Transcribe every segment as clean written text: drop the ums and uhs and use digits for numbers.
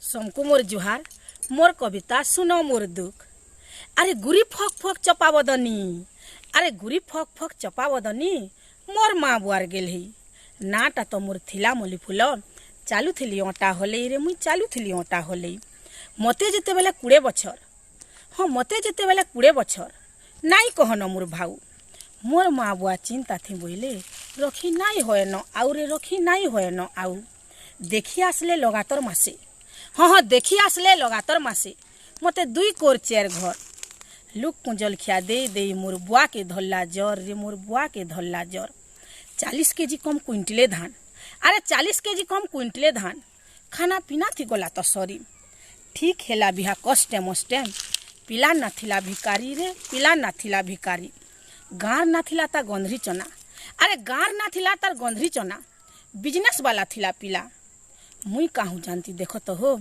समको मोर जुहार मोर कविता सुनो मोर दुख। अरे गुरी फक फक चपावदनी, अरे गुरी फक फक चपावदनी मोर माँ बुआर गेल ही। नाटा तो मोर थिला मली फूल चालू थिली अटा होले रे मुई चालू थिली अटा होले। मते जेते बेले 20 बछर, हाँ मते जेते बेले 20 बछर नाई कहन मोर भाऊ। मोर माँ बुआ चिंता थी बोले रखी नाई होए न आउ रे रखी नाई होए न आउ। देखी आसले लगातार मासे, हाँ हाँ देखी आसले लगातार मासे मते 2 कोर 4 घर। लुक कुंजल खिया दे दे मोर बुआ के धल्ला जर रे मोर बुआ के धल्ला जर। 40 केजी कम क्विंटले धान, अरे 40 केजी कम क्विंटले धान। खाना पीना थी गला तो सरी। ठीक हेला बिहा कष्टे मस्टे पिला ना थिला भिकारी रे पिला ना थिला भिकारी। गार ना थिला तार गंधरी चना, अरे गार ना थिला तार गंधरी चना। बिजनेस वाला थिला पिला मुई काहू जानती देखो तो हो।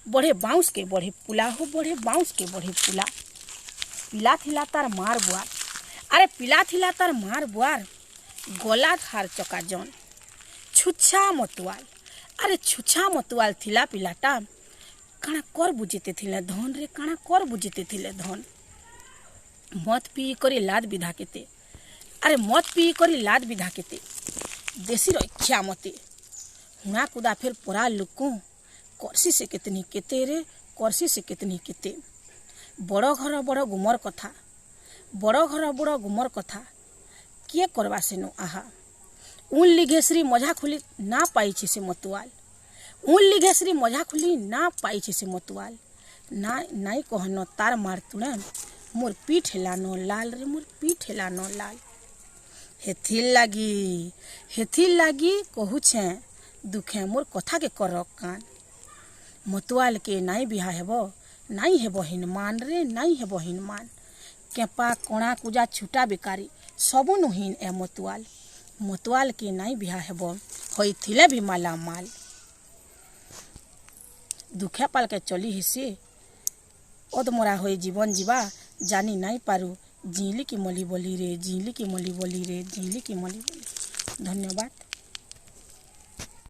बढ़े बाउंस के बढ़े पुला हो, बढ़े बाउंस के बढ़े पुला। पिला थिला तार मार बुआर, अरे पिला थिला तार मार बुआर। गला हार चका जन छुच्छा मतुआल, अरे छुच्छा मतुआल थिला पिलाटा। काना कर बुझेते थिले धन रे काना कर बुझेते थिले धन। मत पी करी लाद विधा केते, अरे मत पी करी लाद विधा केते। देसी रक्षा मते हुआ कुदा फिर पुरा लुकू करसी से कितनी केते रे करसी से कितनी केते। बड़ घर बड़ गुमर कथा, बड़ घर बड़ गुमर कथा किए करवा से नो आहा। उन लिघेश्री मजा खुली ना पाई से मतुआल, उन लिघेश्री मजा खुली ना पाई से मतुआल। ना नाई कहनो तार मार तुने मोर पीठ हेलानो लाल रे मोर पीठ हेलानो लाल। हेथिल लागी कहू छे दुखे मोर कथा के कर कान। मतुआल के नाई बिहा हेबो नाई हेबो हिनमान रे नाई हेबो हिनमान। केपा कोणा कुजा छुटा बेकारी सबु नहीन ए मतुआल। मतुआल के नाई बिहा हेबो होई थिले भी माला माल। दुखे पाल के चली हिसी ओद मोरा होई जीवन जीवा जानी नाई पारू। जिंली की मली बोली रे जिंली की मली बोली रे जिंली की मली बोली। धन्यवाद।